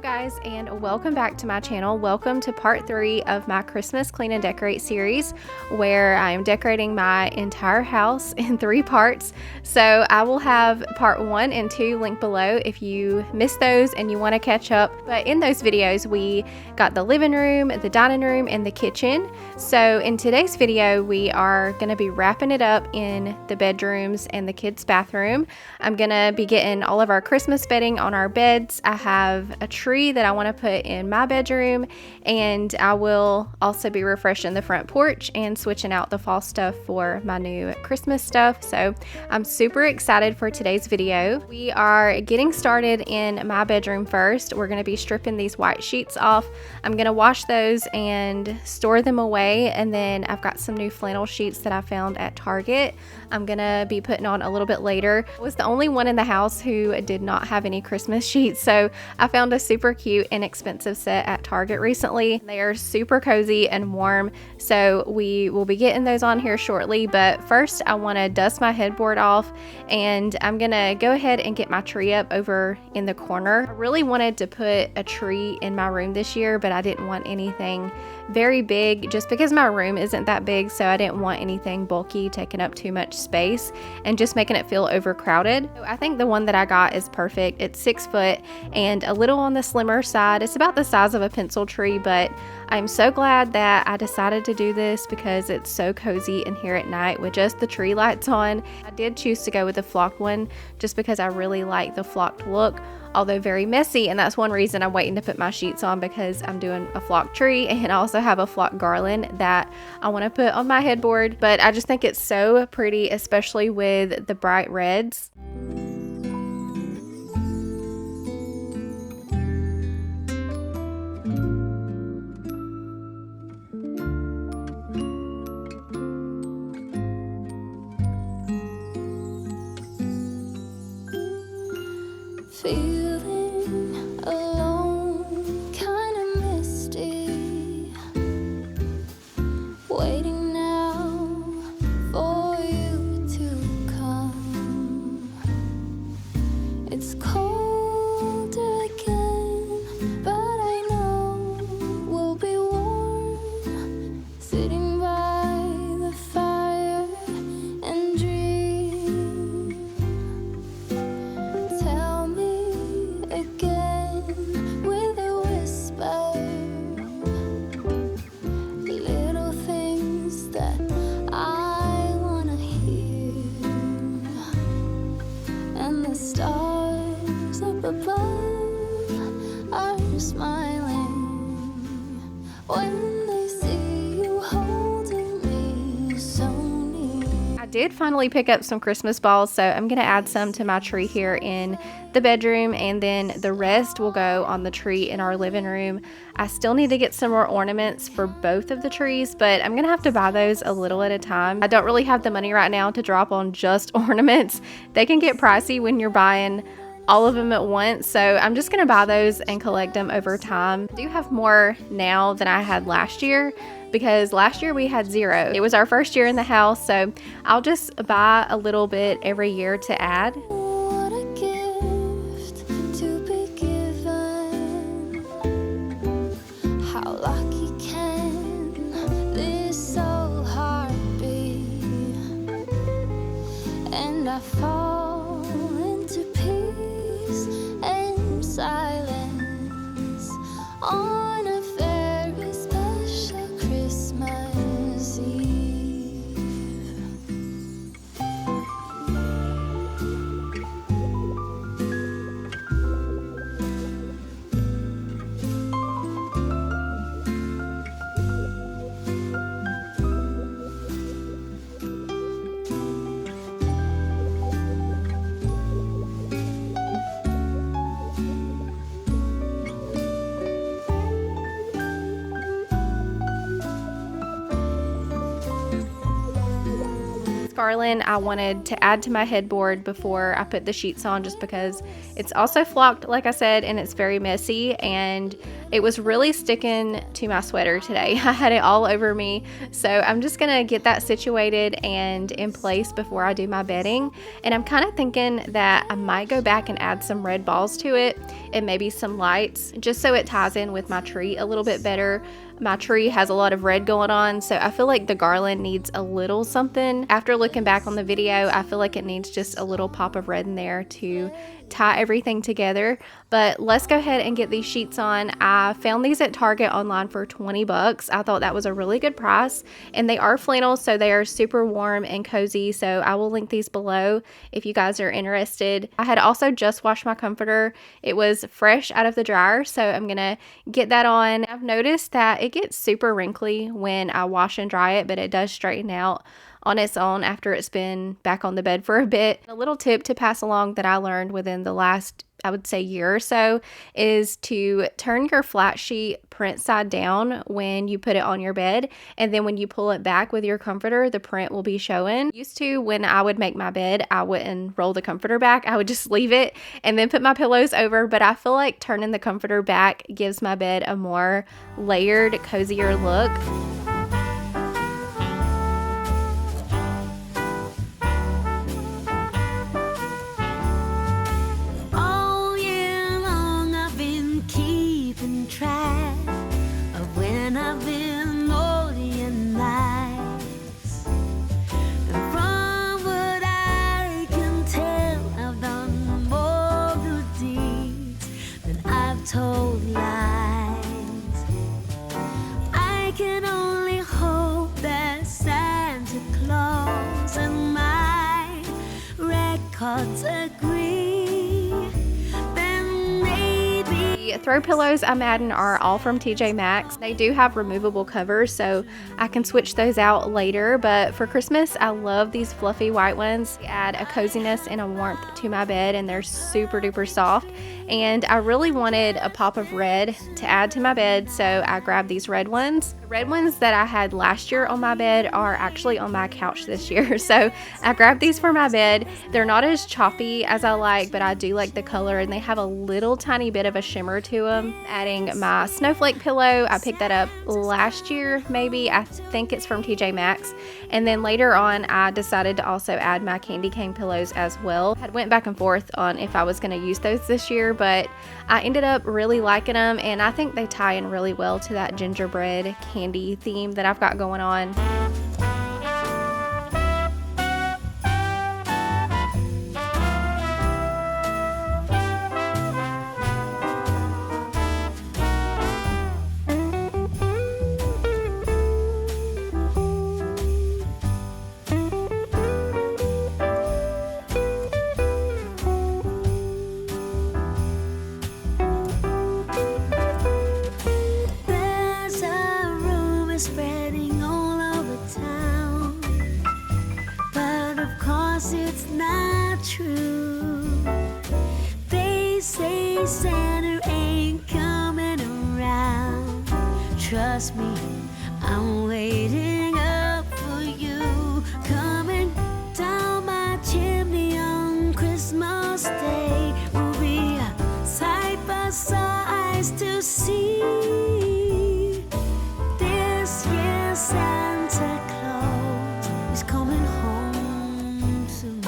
Guys, and welcome back to my channel. Welcome to part 3 of my Christmas clean and decorate series, where I am decorating my entire house in 3 parts. So I will have part 1 and 2 linked below if you missed those and you want to catch up. But in those videos we got the living room, the dining room, and the kitchen. So in today's video we are going to be wrapping it up in the bedrooms and the kids' bathroom. I'm going to be getting all of our Christmas bedding on our beds. I have a tree that I want to put in my bedroom, and I will also be refreshing the front porch and switching out the fall stuff for my new Christmas stuff. So I'm super excited for today's video. We are getting started in my bedroom first. We're going to be stripping these white sheets off. I'm going to wash those and store them away, and then I've got some new flannel sheets that I found at Target I'm going to be putting on a little bit later. I was the only one in the house who did not have any Christmas sheets, so I found a super cute inexpensive set at Target recently. They are super cozy and warm, so we will be getting those on here shortly. But first I want to dust my headboard off, and I'm going to go ahead and get my tree up over in the corner. I really wanted to put a tree in my room this year, but I didn't want anything very big just because my room isn't that big, so I didn't want anything bulky taking up too much space and just making it feel overcrowded. So I think the one that I got is perfect. It's 6 foot and a little on the slimmer side. It's about the size of a pencil tree, but I'm so glad that I decided to do this because it's so cozy in here at night with just the tree lights on. I did choose to go with the flocked one just because I really like the flocked look, although very messy, and that's one reason I'm waiting to put my sheets on, because I'm doing a flocked tree and I also have a flocked garland that I want to put on my headboard. But I just think it's so pretty, especially with the bright reds. Feeling alone, kinda misty, waiting now for you to come. It's cold again, but I know we'll be warm, sitting by the fire and dream. Tell me again with a whisper, little things that I wanna hear, and the stars up above are smiling when they see you holding me so near. I did finally pick up some Christmas balls, so I'm going to add some to my tree here in the bedroom, and then the rest will go on the tree in our living room. I still need to get some more ornaments for both of the trees, but I'm going to have to buy those a little at a time. I don't really have the money right now to drop on just ornaments. They can get pricey when you're buying all of them at once, so I'm just going to buy those and collect them over time. I do have more now than I had last year, because last year we had 0. It was our first year in the house, so I'll just buy a little bit every year to add. What a gift to be given. How lucky can this soul heart be? And I fall into peace and silence on a very special Christmas Eve. garland I wanted to add to my headboard before I put the sheets on, just because it's also flocked, like I said, and it's very messy, and it was really sticking to my sweater today. I had it all over me, so I'm just gonna get that situated and in place before I do my bedding. And I'm kind of thinking that I might go back and add some red balls to it and maybe some lights, just so it ties in with my tree a little bit better. My tree has a lot of red going on, so I feel like the garland needs a little something. After looking back on the video, I feel like it needs just a little pop of red in there to tie everything together. But let's go ahead and get these sheets on. I found these at Target online for 20 bucks. I thought that was a really good price, and they are flannel, so they are super warm and cozy. So I will link these below if you guys are interested. I had also just washed my comforter. It was fresh out of the dryer, so I'm gonna get that on. I've noticed that it gets super wrinkly when I wash and dry it, but it does straighten out on its own after it's been back on the bed for a bit. A little tip to pass along that I learned within the last, I would say, year or so, is to turn your flat sheet print side down when you put it on your bed, and then when you pull it back with your comforter, the print will be showing. Used to, when I would make my bed, I wouldn't roll the comforter back. I would just leave it and then put my pillows over, but I feel like turning the comforter back gives my bed a more layered, cozier look. Told lies. I can only hope that Santa Claus and my records agree. Then maybe. The throw pillows I'm adding are all from TJ Maxx. They do have removable covers, so I can switch those out later. But for Christmas, I love these fluffy white ones. They add a coziness and a warmth to my bed, and they're super duper soft. And I really wanted a pop of red to add to my bed, so I grabbed these red ones. The red ones that I had last year on my bed are actually on my couch this year, so I grabbed these for my bed. They're not as choppy as I like, but I do like the color, and they have a little tiny bit of a shimmer to them. Adding my snowflake pillow, I picked that up last year maybe. I think it's from TJ Maxx. And then later on, I decided to also add my candy cane pillows as well. I went back and forth on if I was going to use those this year, but I ended up really liking them, and I think they tie in really well to that gingerbread candy theme that I've got going on. Spreading all over town, but of course it's not true. They say Santa ain't coming around. Trust me, I'm waiting up for you. Coming down my chimney on Christmas Day will be a sight for sights to see. Santa Claus is coming home to me.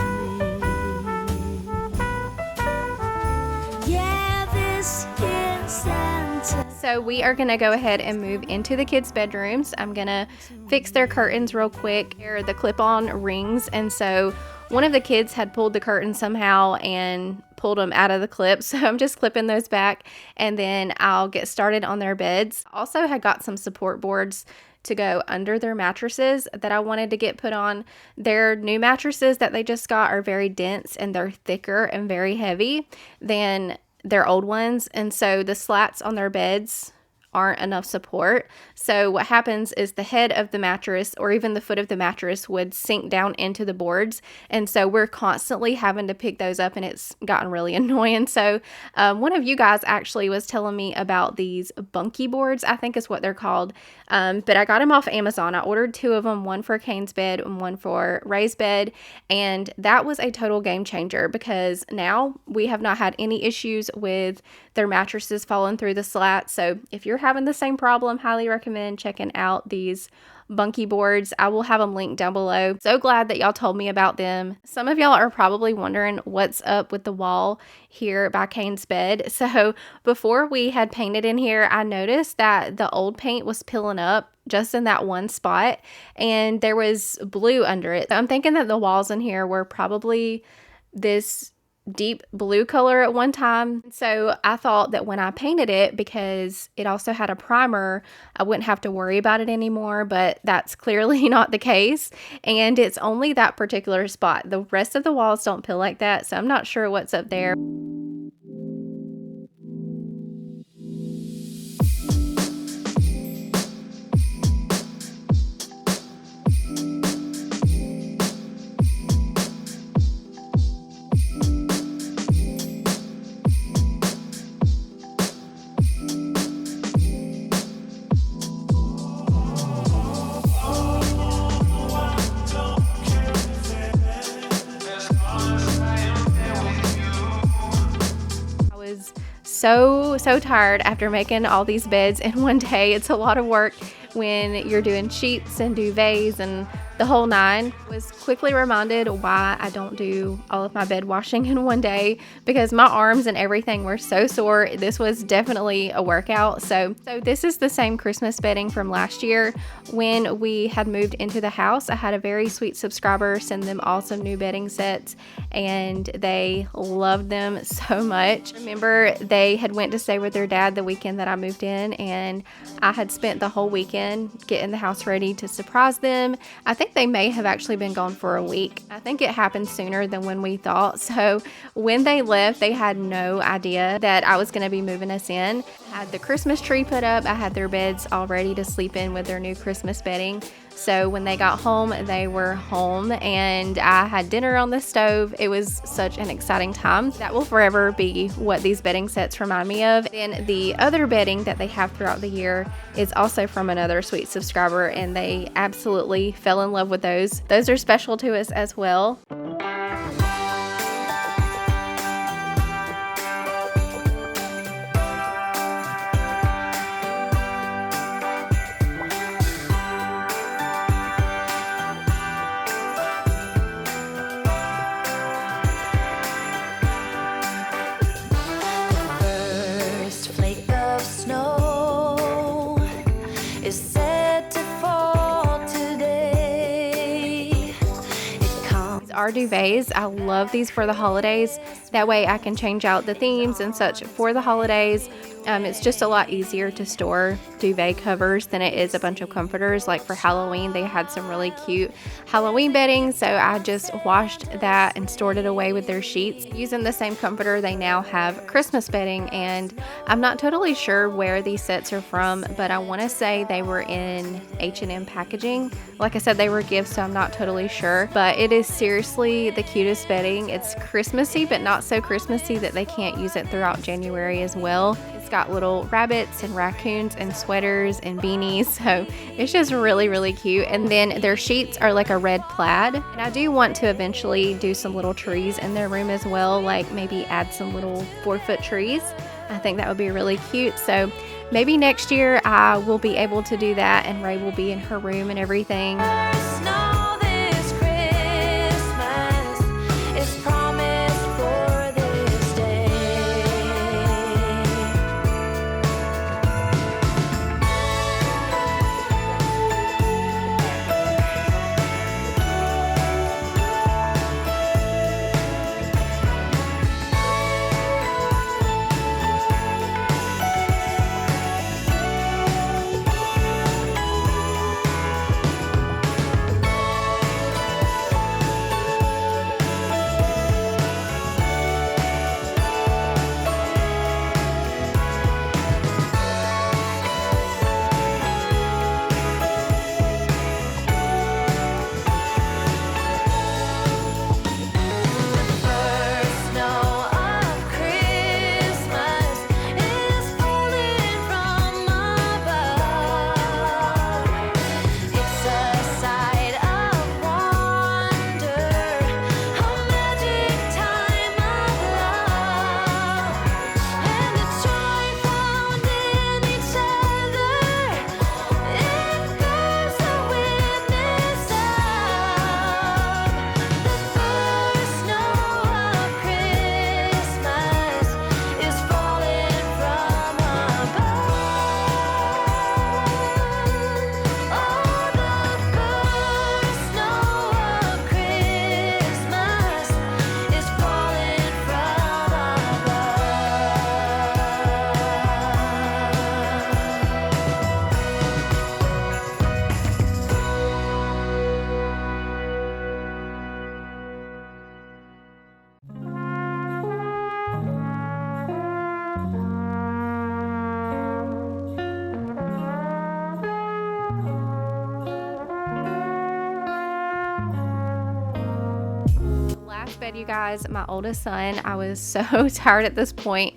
Yeah, this year Santa. So we are gonna go ahead and move into the kids' bedrooms. I'm gonna fix their curtains real quick. They're the clip-on rings, and so one of the kids had pulled the curtain somehow and pulled them out of the clip, so I'm just clipping those back, and then I'll get started on their beds. Also had got some support boards to go under their mattresses that I wanted to get put on. Their new mattresses that they just got are very dense, and they're thicker and very heavy than their old ones, and so the slats on their beds aren't enough support. So what happens is the head of the mattress or even the foot of the mattress would sink down into the boards. And so we're constantly having to pick those up, and it's gotten really annoying. So one of you guys actually was telling me about these bunkie boards, I think is what they're called. But I got them off Amazon. I ordered 2 of them, one for Kane's bed and one for Ray's bed. And that was a total game changer because now we have not had any issues with their mattresses falling through the slats. So if you're having the same problem, highly recommend checking out these bunkie boards. I will have them linked down below. So glad that y'all told me about them. Some of y'all are probably wondering what's up with the wall here by Kane's bed. So before we had painted in here, I noticed that the old paint was peeling up just in that one spot, and there was blue under it. So I'm thinking that the walls in here were probably this deep blue color at one time. So I thought that when I painted it, because it also had a primer, I wouldn't have to worry about it anymore, but that's clearly not the case. And it's only that particular spot. The rest of the walls don't peel like that, so I'm not sure what's up there. So tired after making all these beds in one day. It's a lot of work when you're doing sheets and duvets and the whole nine. I was quickly reminded why I don't do all of my bed washing in one day, because my arms and everything were so sore. This was definitely a workout. So this is the same Christmas bedding from last year. When we had moved into the house, I had a very sweet subscriber send them all some new bedding sets, and they loved them so much. Remember, they had went to stay with their dad the weekend that I moved in, and I had spent the whole weekend getting the house ready to surprise them. I think they may have actually been gone for a week. I think it happened sooner than when we thought. So when they left, they had no idea that I was going to be moving us in. I had the Christmas tree put up. I had their beds all ready to sleep in with their new Christmas bedding. So when they got home, they were home, and I had dinner on the stove. It was such an exciting time. That will forever be what these bedding sets remind me of. And the other bedding that they have throughout the year is also from another sweet subscriber, and they absolutely fell in love with those. Those are special to us as well. Our duvets, I love these for the holidays. That way I can change out the themes and such for the holidays. It's just a lot easier to store duvet covers than it is a bunch of comforters. Like for Halloween, they had some really cute Halloween bedding, so I just washed that and stored it away with their sheets. Using the same comforter, they now have Christmas bedding, and I'm not totally sure where these sets are from, but I want to say they were in H&M packaging. Like I said, they were gifts, so I'm not totally sure, but it is seriously the cutest bedding. It's Christmassy, but not so Christmassy that they can't use it throughout January as well. It's got little rabbits and raccoons and sweaters and beanies, so it's just really, really cute. And then their sheets are like a red plaid, and I do want to eventually do some little trees in their room as well, like maybe add some little 4-foot trees. I think that would be really cute. So maybe next year I will be able to do that, and Ray will be in her room and everything. guys, my oldest son, I was so tired at this point,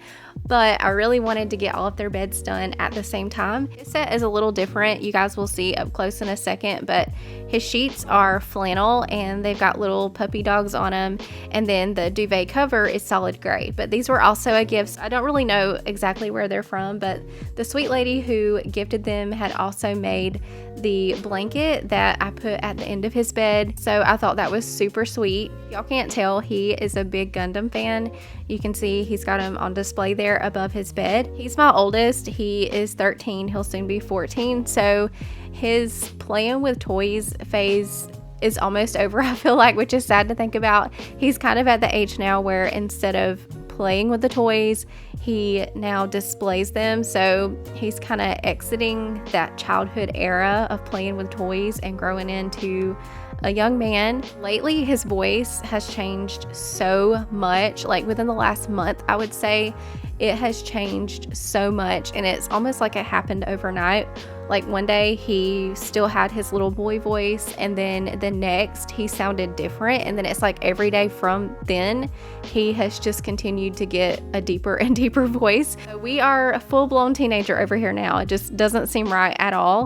but I really wanted to get all of their beds done at the same time. This set is a little different. You guys will see up close in a second, but his sheets are flannel and they've got little puppy dogs on them. And then the duvet cover is solid gray, but these were also a gift. I don't really know exactly where they're from, but the sweet lady who gifted them had also made the blanket that I put at the end of his bed. So I thought that was super sweet. Y'all can't tell, he is a big Gundam fan. You can see he's got him on display there above his bed. He's my oldest. He is 13. He'll soon be 14. So his playing with toys phase is almost over, I feel like, which is sad to think about. He's kind of at the age now where instead of playing with the toys, he now displays them. So he's kind of exiting that childhood era of playing with toys and growing into a young man. Lately, his voice has changed so much. Like within the last month, I would say it has changed so much, and it's almost like it happened overnight. Like one day he still had his little boy voice, and then the next he sounded different, and then it's like every day from then he has just continued to get a deeper and deeper voice. So we are a full-blown teenager over here now. It just doesn't seem right at all.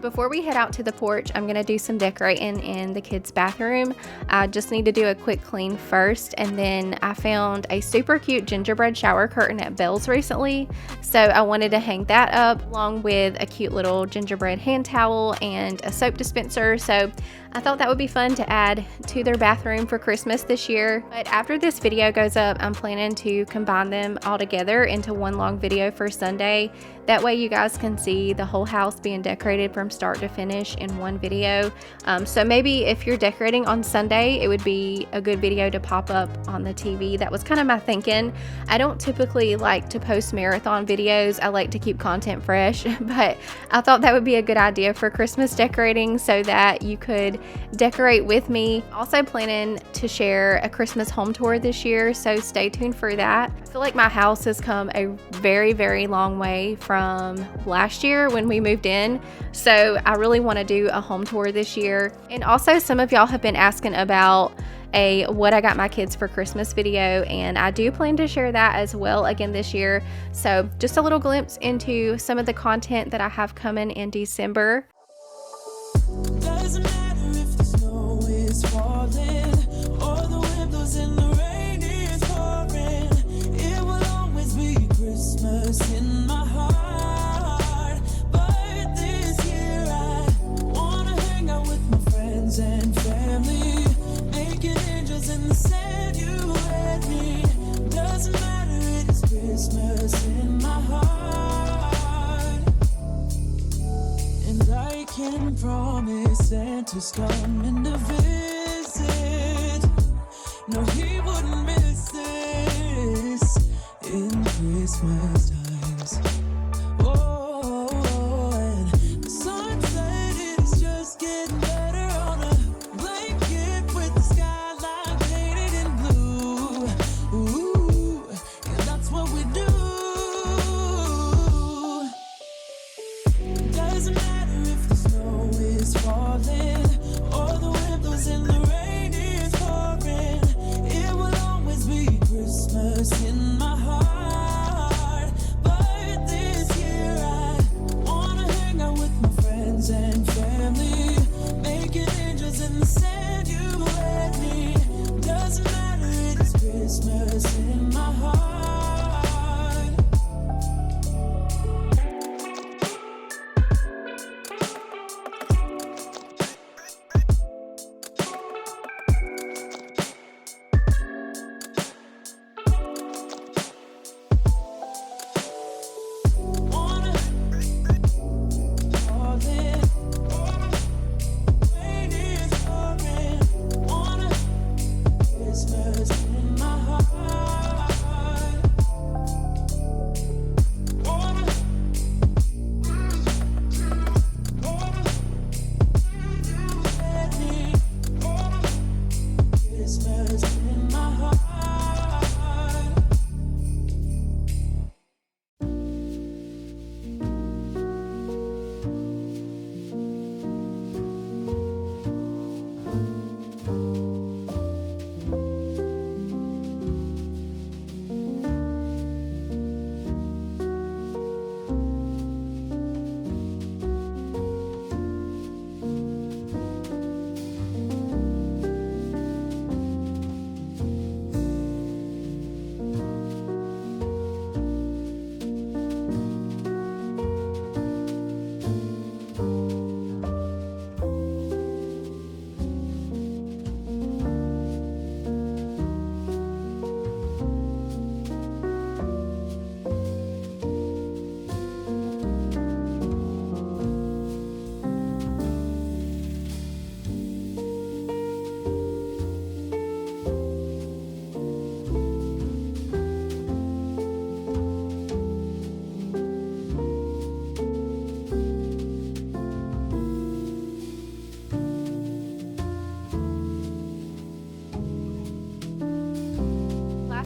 Before we head out to the porch, I'm going to do some decorating in the kids' bathroom. I just need to do a quick clean first, and then I found a super cute gingerbread shower curtain at Belle's recently, so I wanted to hang that up along with a cute little gingerbread hand towel and a soap dispenser. So I thought that would be fun to add to their bathroom for Christmas this year. But after this video goes up, I'm planning to combine them all together into one long video for Sunday. That way you guys can see the whole house being decorated from start to finish in one video. So maybe if you're decorating on Sunday, it would be a good video to pop up on the TV. That was kind of my thinking. I don't typically like to post marathon videos. I like to keep content fresh, but I thought that would be a good idea for Christmas decorating so that you could decorate with me. Also planning to share a Christmas home tour this year, so stay tuned for that. I feel like my house has come a very, very long way from last year when we moved in, so I really want to do a home tour this year. And also some of y'all have been asking about a what I got my kids for Christmas video, and I do plan to share that as well again this year. So just a little glimpse into some of the content that I have coming in December. Doesn't matter if the snow is falling. in the sand, you and me. Doesn't matter, it's Christmas in my heart. And I can promise Santa's coming to visit. No, he wouldn't miss this in Christmas times. Oh, and the sunset is just getting better on a blanket with the skyline painted in blue. Ooh, yeah, that's what we do. Doesn't matter if the snow is falling or the wind blows and the rain is pouring. It will always be Christmas in my heart. But this year I wanna hang out with my friends and family, making angels in the sand, you and me. Doesn't matter, it's Christmas in my heart.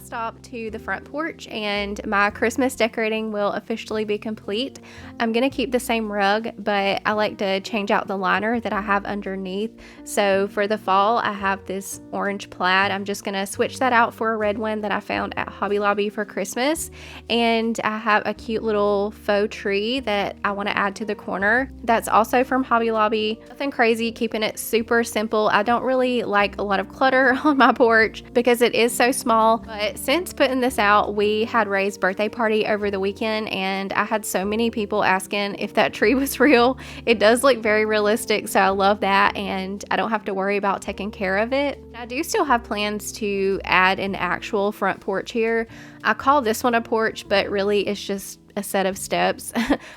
Stop to the front porch and my Christmas decorating will officially be complete. I'm gonna keep the same rug, but I like to change out the liner that I have underneath. So for the fall, I have this orange plaid. I'm just gonna switch that out for a red one that I found at Hobby Lobby for Christmas. And I have a cute little faux tree that I want to add to the corner. That's also from Hobby Lobby. Nothing crazy, keeping it super simple. I don't really like a lot of clutter on my porch because it is so small, but since putting this out, we had Ray's birthday party over the weekend and I had so many people asking if that tree was real. It does look very realistic, so I love that and I don't have to worry about taking care of it. I do still have plans to add an actual front porch here. I call this one a porch, but really it's just a set of steps.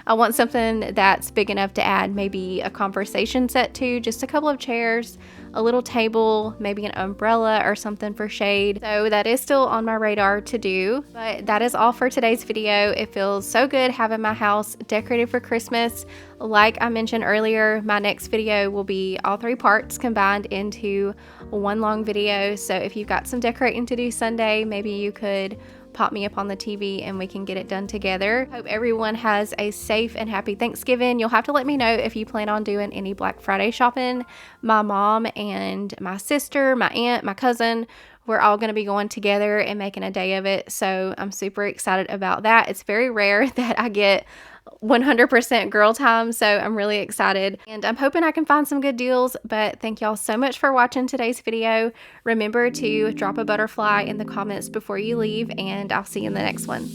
I want something that's big enough to add maybe a conversation set to, just a couple of chairs, a little table, maybe an umbrella or something for shade. So that is still on my radar to do, but that is all for today's video. It feels so good having my house decorated for Christmas. Like I mentioned earlier, my next video will be all 3 parts combined into one long video. So if you've got some decorating to do Sunday, maybe you could pop me up on the TV and we can get it done together. Hope everyone has a safe and happy Thanksgiving. You'll have to let me know if you plan on doing any Black Friday shopping. My mom and my sister, my aunt, my cousin, we're all going to be going together and making a day of it. So I'm super excited about that. It's very rare that I get 100% girl time, so I'm really excited and I'm hoping I can find some good deals. But thank y'all so much for watching today's video. Remember to drop a butterfly in the comments before you leave, and I'll see you in the next one.